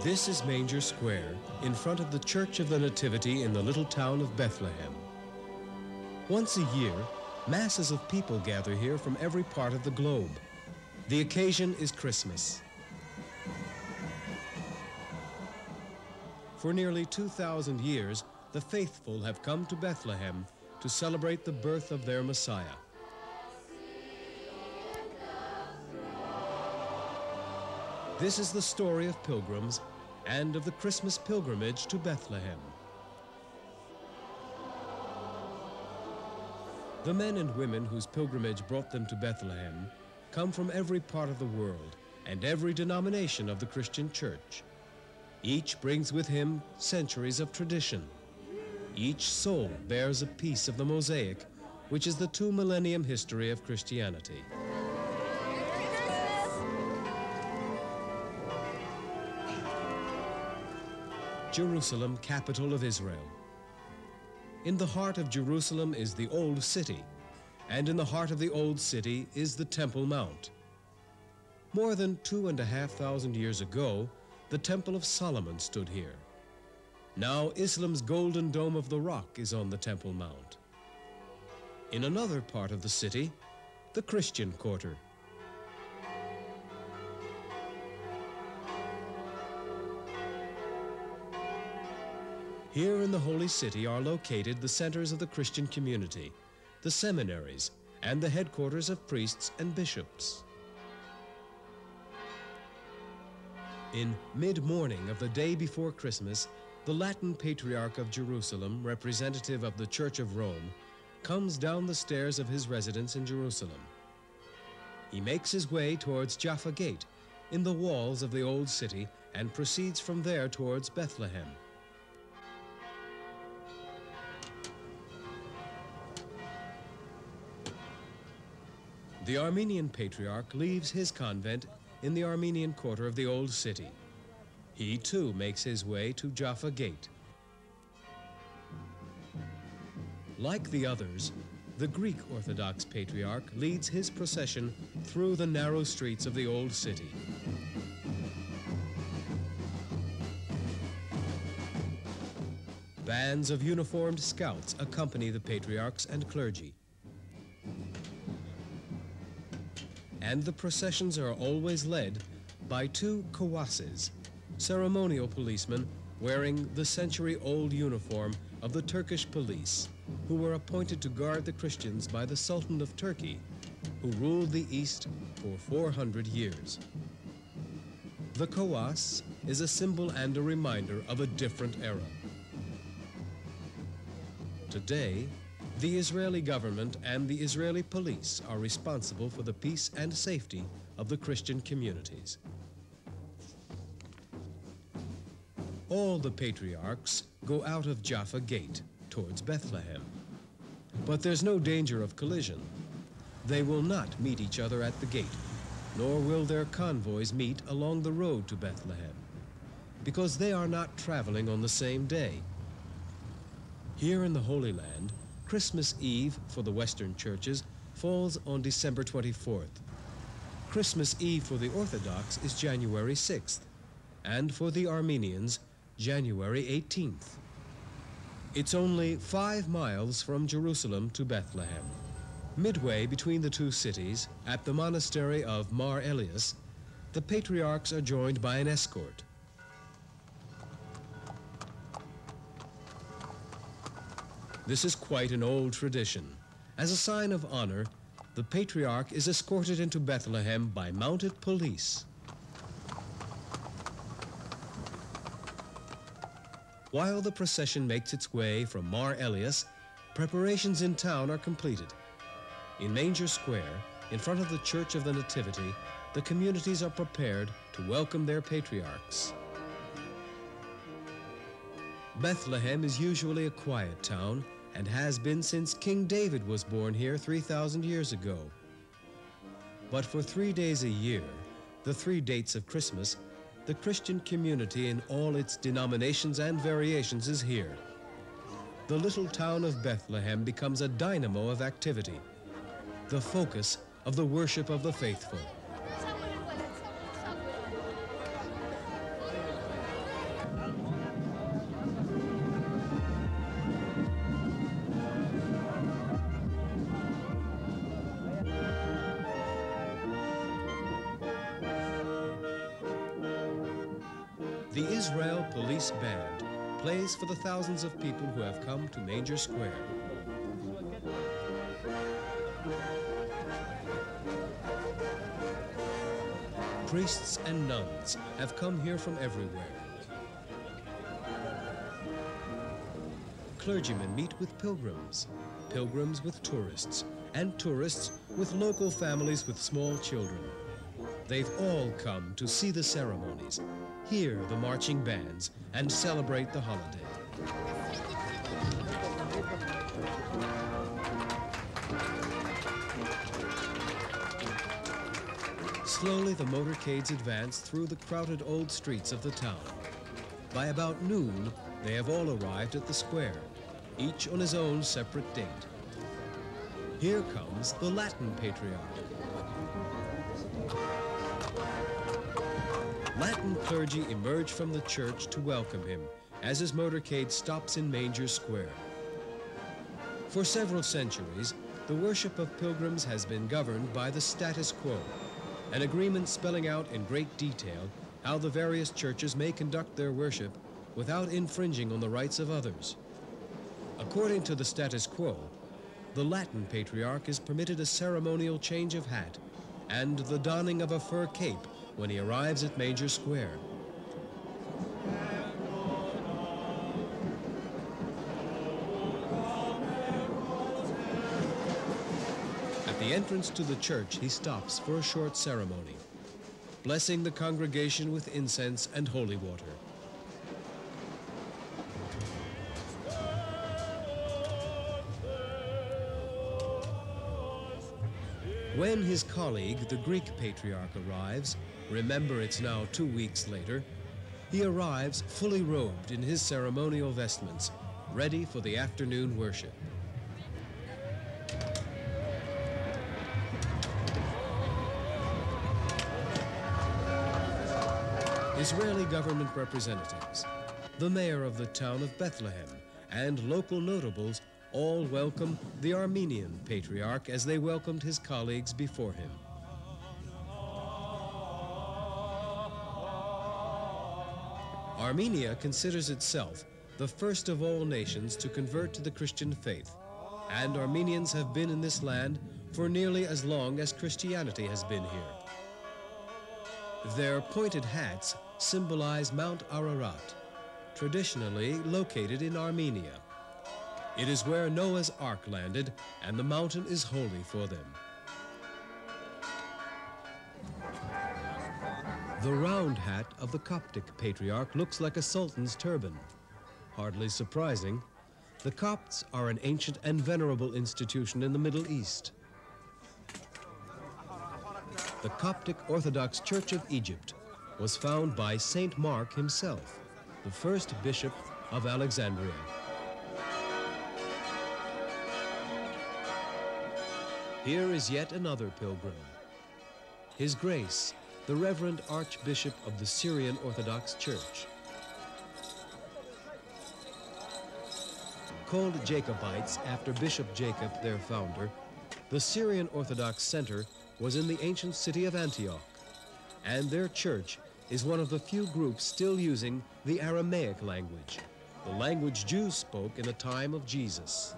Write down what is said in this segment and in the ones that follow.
This is Manger Square, in front of the Church of the Nativity in the little town of Bethlehem. Once a year, masses of people gather here from every part of the globe. The occasion is Christmas. For nearly 2,000 years, the faithful have come to Bethlehem to celebrate the birth of their Messiah. This is the story of pilgrims and of the Christmas pilgrimage to Bethlehem. The men and women whose pilgrimage brought them to Bethlehem come from every part of the world and every denomination of the Christian church. Each brings with him centuries of tradition. Each soul bears a piece of the mosaic, which is the 2-millennium history of Christianity. Jerusalem, capital of Israel. In the heart of Jerusalem is the Old City, and in the heart of the Old City is the Temple Mount. More than 2,500 years ago, the Temple of Solomon stood here. Now Islam's Golden Dome of the Rock is on the Temple Mount. In another part of the city, the Christian Quarter. Here in the Holy City are located the centers of the Christian community, the seminaries, and the headquarters of priests and bishops. In mid-morning of the day before Christmas, the Latin Patriarch of Jerusalem, representative of the Church of Rome, comes down the stairs of his residence in Jerusalem. He makes his way towards Jaffa Gate, in the walls of the Old City, and proceeds from there towards Bethlehem. The Armenian Patriarch leaves his convent in the Armenian quarter of the Old City. He too makes his way to Jaffa Gate. Like the others, the Greek Orthodox Patriarch leads his procession through the narrow streets of the Old City. Bands of uniformed scouts accompany the patriarchs and clergy. And the processions are always led by 2 kawasses, ceremonial policemen wearing the century-old uniform of the Turkish police, who were appointed to guard the Christians by the Sultan of Turkey, who ruled the East for 400 years. The kawas is a symbol and a reminder of a different era. Today, the Israeli government and the Israeli police are responsible for the peace and safety of the Christian communities. All the patriarchs go out of Jaffa Gate towards Bethlehem. But there's no danger of collision. They will not meet each other at the gate, nor will their convoys meet along the road to Bethlehem, because they are not traveling on the same day. Here in the Holy Land, Christmas Eve for the Western churches falls on December 24th. Christmas Eve for the Orthodox is January 6th, and for the Armenians, January 18th. It's only 5 miles from Jerusalem to Bethlehem. Midway between the 2 cities, at the monastery of Mar Elias, the patriarchs are joined by an escort. This is quite an old tradition. As a sign of honor, the patriarch is escorted into Bethlehem by mounted police. While the procession makes its way from Mar Elias, preparations in town are completed. In Manger Square, in front of the Church of the Nativity, the communities are prepared to welcome their patriarchs. Bethlehem is usually a quiet town and has been since King David was born here 3,000 years ago. But for 3 days a year, the 3 dates of Christmas, the Christian community in all its denominations and variations is here. The little town of Bethlehem becomes a dynamo of activity, the focus of the worship of the faithful. The Israel Police Band plays for the thousands of people who have come to Manger Square. Priests and nuns have come here from everywhere. Clergymen meet with pilgrims, pilgrims with tourists, and tourists with local families with small children. They've all come to see the ceremonies, hear the marching bands, and celebrate the holiday. Slowly, the motorcades advance through the crowded old streets of the town. By about noon, they have all arrived at the square, each on his own separate date. Here comes the Latin Patriarch. Latin clergy emerge from the church to welcome him as his motorcade stops in Manger Square. For several centuries, the worship of pilgrims has been governed by the status quo, an agreement spelling out in great detail how the various churches may conduct their worship without infringing on the rights of others. According to the status quo, the Latin Patriarch is permitted a ceremonial change of hat and the donning of a fur cape when he arrives at Manger Square. At the entrance to the church, he stops for a short ceremony, blessing the congregation with incense and holy water. When his colleague, the Greek Patriarch, arrives, remember it's now 2 weeks later, he arrives fully robed in his ceremonial vestments, ready for the afternoon worship. Israeli government representatives, the mayor of the town of Bethlehem, and local notables all welcome the Armenian Patriarch as they welcomed his colleagues before him. Armenia considers itself the first of all nations to convert to the Christian faith, and Armenians have been in this land for nearly as long as Christianity has been here. Their pointed hats symbolize Mount Ararat, traditionally located in Armenia. It is where Noah's Ark landed, and the mountain is holy for them. The round hat of the Coptic Patriarch looks like a sultan's turban. Hardly surprising, the Copts are an ancient and venerable institution in the Middle East. The Coptic Orthodox Church of Egypt was found by Saint Mark himself, the first bishop of Alexandria. Here is yet another pilgrim. His Grace, the Reverend Archbishop of the Syrian Orthodox Church. Called Jacobites after Bishop Jacob, their founder, the Syrian Orthodox center was in the ancient city of Antioch, and their church is one of the few groups still using the Aramaic language, the language Jews spoke in the time of Jesus.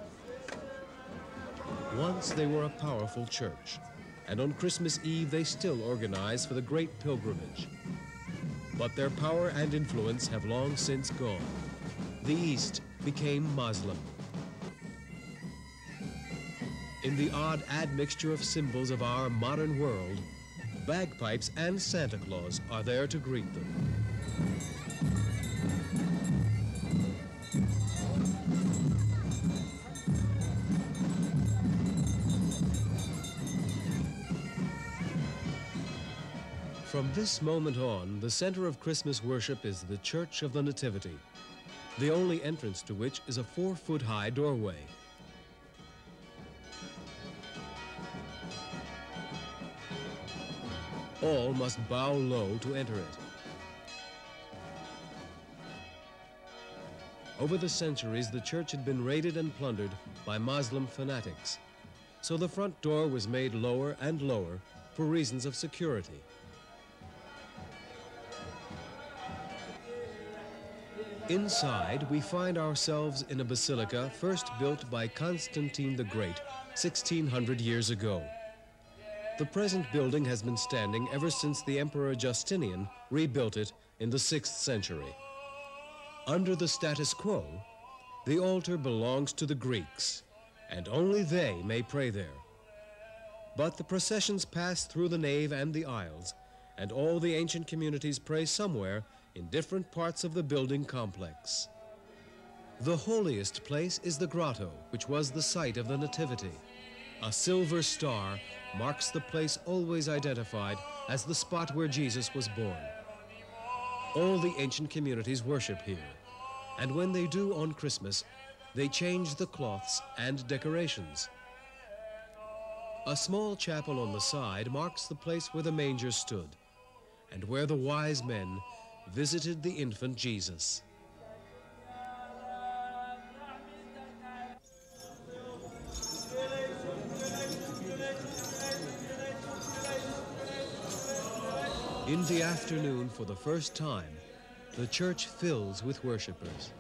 Once they were a powerful church, and on Christmas Eve they still organize for the great pilgrimage. But their power and influence have long since gone. The East became Muslim. In the odd admixture of symbols of our modern world, bagpipes and Santa Claus are there to greet them. From this moment on, the center of Christmas worship is the Church of the Nativity, the only entrance to which is a 4-foot-high doorway. All must bow low to enter it. Over the centuries, the church had been raided and plundered by Muslim fanatics, so the front door was made lower and lower for reasons of security. Inside, we find ourselves in a basilica first built by Constantine the Great, 1600 years ago. The present building has been standing ever since the Emperor Justinian rebuilt it in the 6th century. Under the status quo, the altar belongs to the Greeks, and only they may pray there. But the processions pass through the nave and the aisles, and all the ancient communities pray somewhere in different parts of the building complex. The holiest place is the grotto, which was the site of the Nativity. A silver star marks the place always identified as the spot where Jesus was born. All the ancient communities worship here, and when they do on Christmas, they change the cloths and decorations. A small chapel on the side marks the place where the manger stood, and where the wise men visited the infant Jesus. In the afternoon, for the first time, the church fills with worshipers.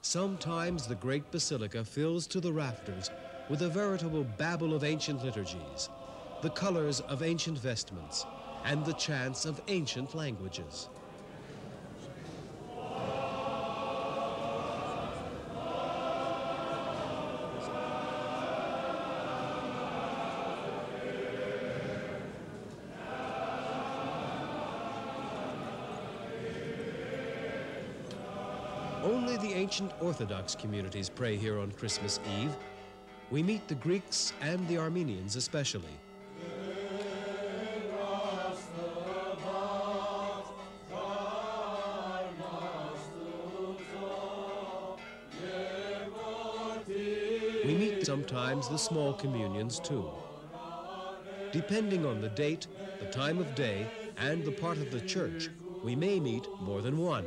Sometimes the great basilica fills to the rafters with a veritable babble of ancient liturgies, the colors of ancient vestments, and the chants of ancient languages. Only the ancient Orthodox communities pray here on Christmas Eve. We meet the Greeks and the Armenians especially. We meet sometimes the small communions too. Depending on the date, the time of day, and the part of the church, we may meet more than one.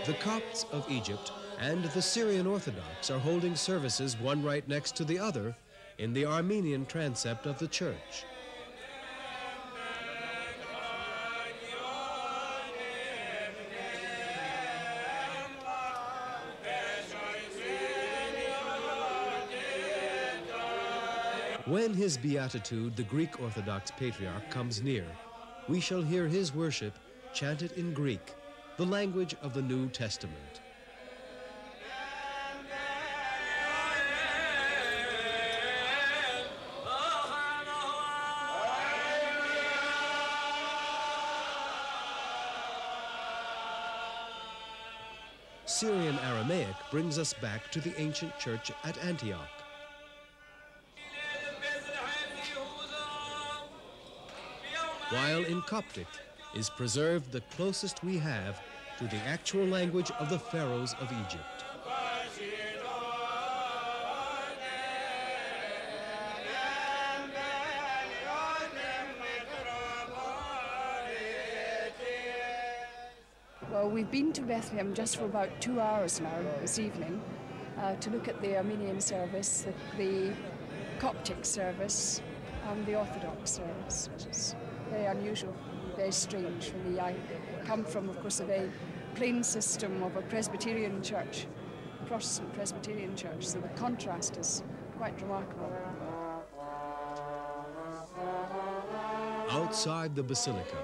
The Copts of Egypt and the Syrian Orthodox are holding services one right next to the other in the Armenian transept of the church. When his beatitude, the Greek Orthodox Patriarch, comes near, we shall hear his worship chanted in Greek, the language of the New Testament. Syrian Aramaic brings us back to the ancient church at Antioch. While in Coptic is preserved the closest we have to the actual language of the pharaohs of Egypt. Well, we've been to Bethlehem just for about 2 hours now this evening to look at the Armenian service, the Coptic service, and the Orthodox service, which is very unusual, very strange for me. I come from, of course, a very plain system of a Presbyterian church, Protestant Presbyterian church, so the contrast is quite remarkable. Outside the basilica,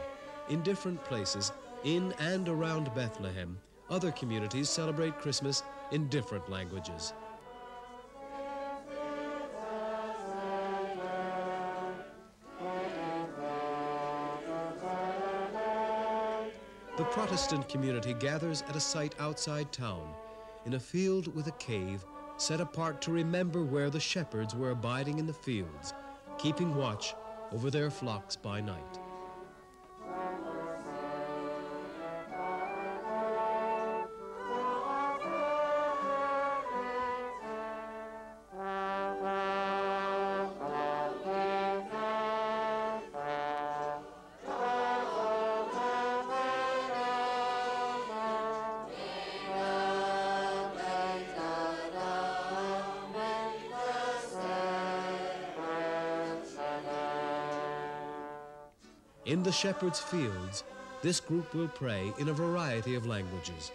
in different places, in and around Bethlehem, other communities celebrate Christmas in different languages. the Protestant community gathers at a site outside town, in a field with a cave set apart to remember where the shepherds were abiding in the fields, keeping watch over their flocks by night. In the shepherds' fields, this group will pray in a variety of languages,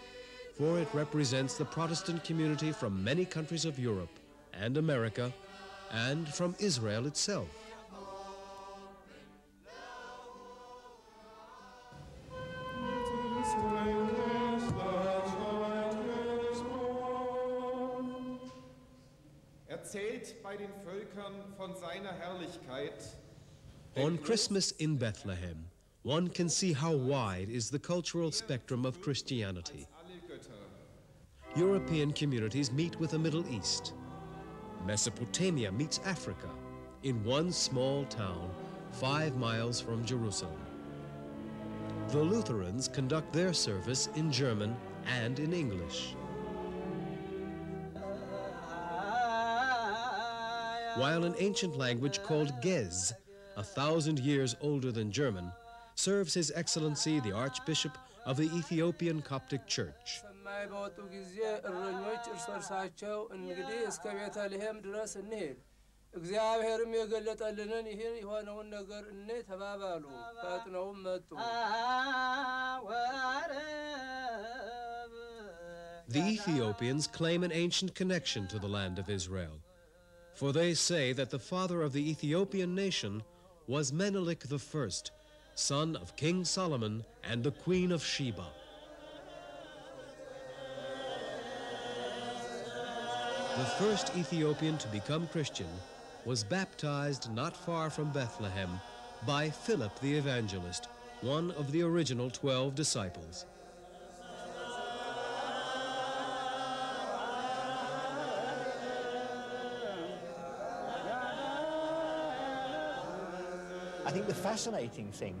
for it represents the Protestant community from many countries of Europe and America, and from Israel itself. Erzählt bei den Völkern von seiner Herrlichkeit. On Christmas in Bethlehem, one can see how wide is the cultural spectrum of Christianity. European communities meet with the Middle East. Mesopotamia meets Africa in one small town 5 miles from Jerusalem. The Lutherans conduct their service in German and in English. While an ancient language called Gez, 1,000 years older than German, serves His Excellency the Archbishop of the Ethiopian Coptic Church. The Ethiopians claim an ancient connection to the land of Israel, for they say that the father of the Ethiopian nation was Menelik I, son of King Solomon and the Queen of Sheba. The first Ethiopian to become Christian was baptized not far from Bethlehem by Philip the Evangelist, one of the original 12 disciples. I think the fascinating thing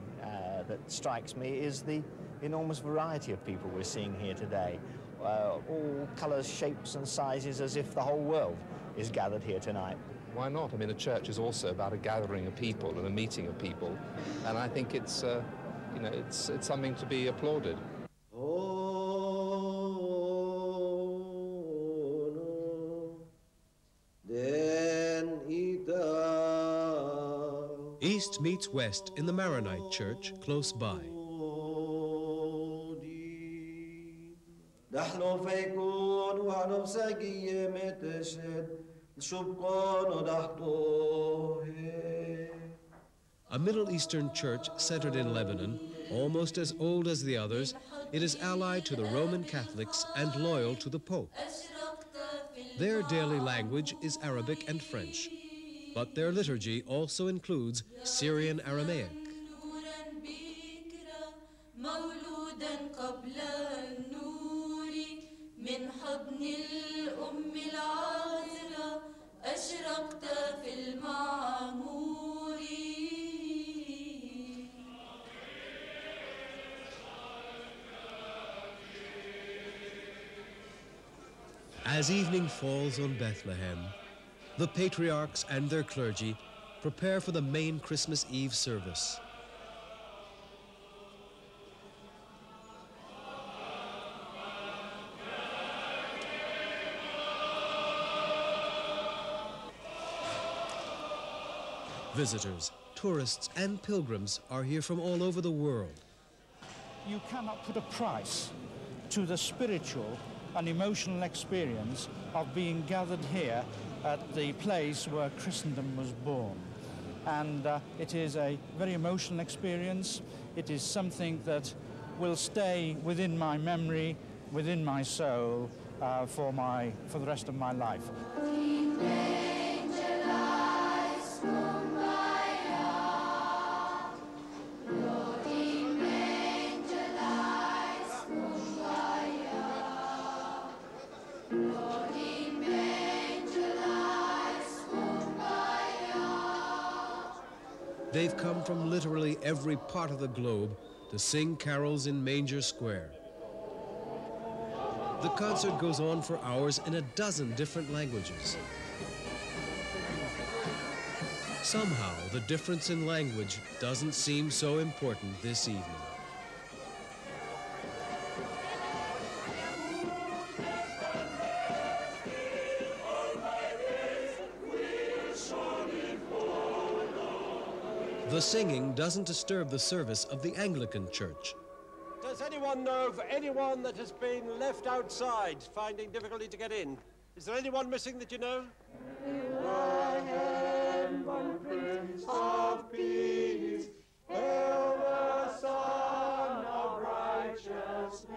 that strikes me is the enormous variety of people we're seeing here today. All colours, shapes and sizes, as if the whole world is gathered here tonight. Why not? I mean, a church is also about a gathering of people and a meeting of people, and I think it's, you know, it's something to be applauded. East meets west in the Maronite church close by. A Middle Eastern church centered in Lebanon, almost as old as the others, it is allied to the Roman Catholics and loyal to the Pope. Their daily language is Arabic and French, but their liturgy also includes Syrian Aramaic. As evening falls on Bethlehem, the patriarchs and their clergy prepare for the main Christmas Eve service. Visitors, tourists, and pilgrims are here from all over the world. You cannot put a price to the spiritual and emotional experience of being gathered here at the place where Christendom was born. And it is a very emotional experience. It is something that will stay within my memory, within my soul, for the rest of my life. They've come from literally every part of the globe to sing carols in Manger Square. The concert goes on for hours in a dozen different languages. Somehow, the difference in language doesn't seem so important this evening. The singing doesn't disturb the service of the Anglican Church. Does anyone know of anyone that has been left outside, finding difficulty to get in? Is there anyone missing that you know? Prince of Peace, hail the Son of Righteousness,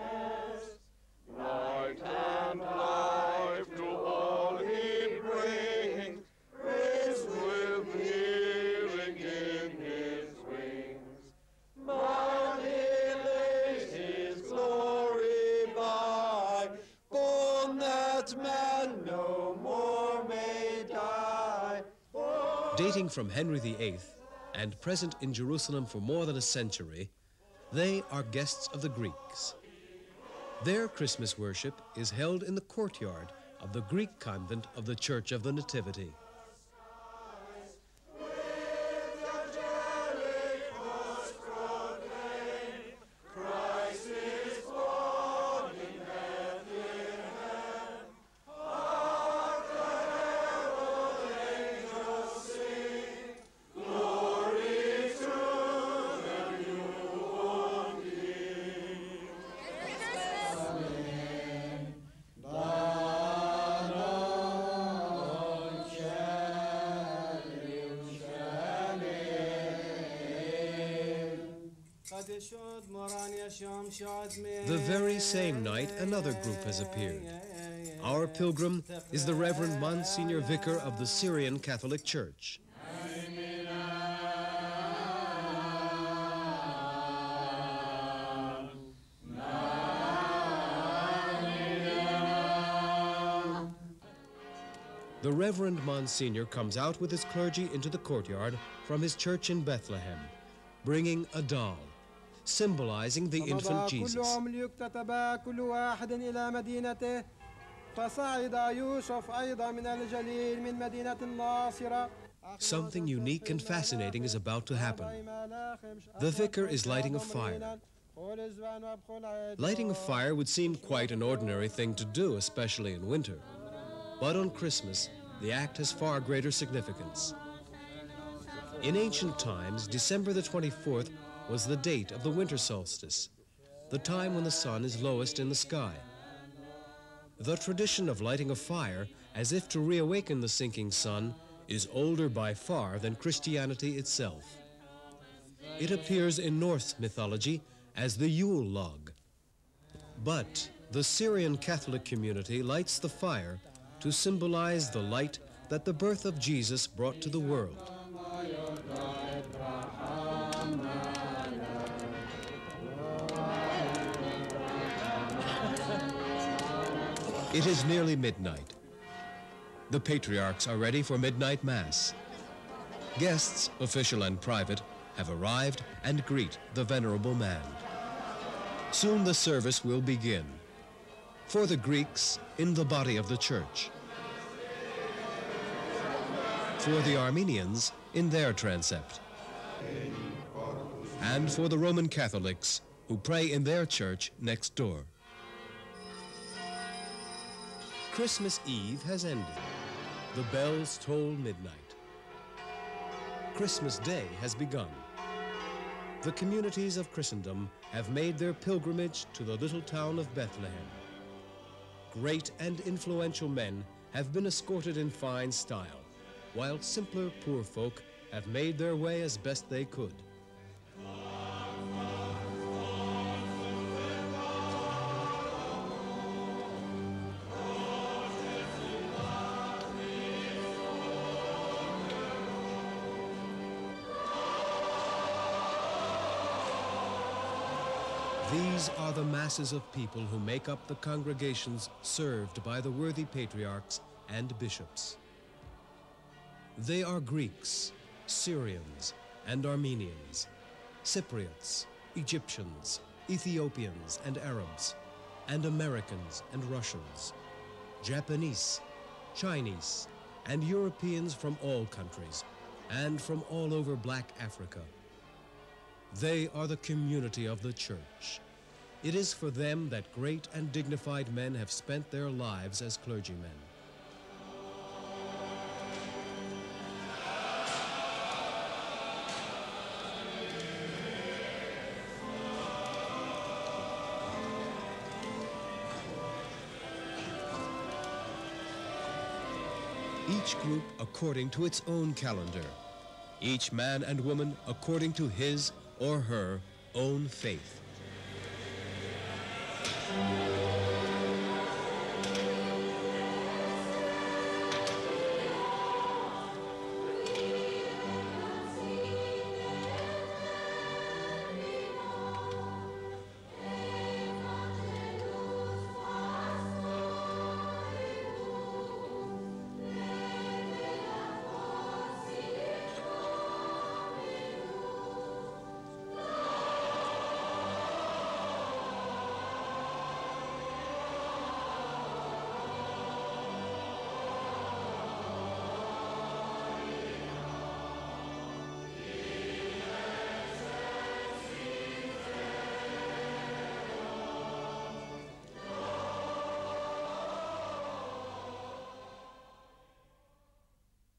light and life to all he brings, raised with healing in his wings. But he lays his glory by, born that man no more may die. Dating from Henry VIII and present in Jerusalem for more than a century, they are guests of the Greeks. Their Christmas worship is held in the courtyard of the Greek convent of the Church of the Nativity. The very same night, another group has appeared. Our pilgrim is the Reverend Monsignor Vicar of the Syrian Catholic Church. The Reverend Monsignor comes out with his clergy into the courtyard from his church in Bethlehem, bringing a doll, symbolizing the infant Jesus. Something unique and fascinating is about to happen. The vicar is lighting a fire. Lighting a fire would seem quite an ordinary thing to do, especially in winter. But on Christmas, the act has far greater significance. In ancient times, December the 24th was the date of the winter solstice, the time when the sun is lowest in the sky. The tradition of lighting a fire as if to reawaken the sinking sun is older by far than Christianity itself. It appears in Norse mythology as the Yule log. But the Syrian Catholic community lights the fire to symbolize the light that the birth of Jesus brought to the world. It is nearly midnight. The patriarchs are ready for midnight mass. Guests, official and private, have arrived and greet the venerable man. Soon the service will begin. For the Greeks, in the body of the church. For the Armenians, in their transept. And for the Roman Catholics, who pray in their church next door. Christmas Eve has ended. The bells toll midnight. Christmas Day has begun. The communities of Christendom have made their pilgrimage to the little town of Bethlehem. Great and influential men have been escorted in fine style, while simpler poor folk have made their way as best they could. These are the masses of people who make up the congregations served by the worthy patriarchs and bishops. They are Greeks, Syrians, and Armenians, Cypriots, Egyptians, Ethiopians and Arabs, and Americans and Russians, Japanese, Chinese, and Europeans from all countries, and from all over Black Africa. They are the community of the church. It is for them that great and dignified men have spent their lives as clergymen. Each group according to its own calendar, each man and woman according to his or her own faith.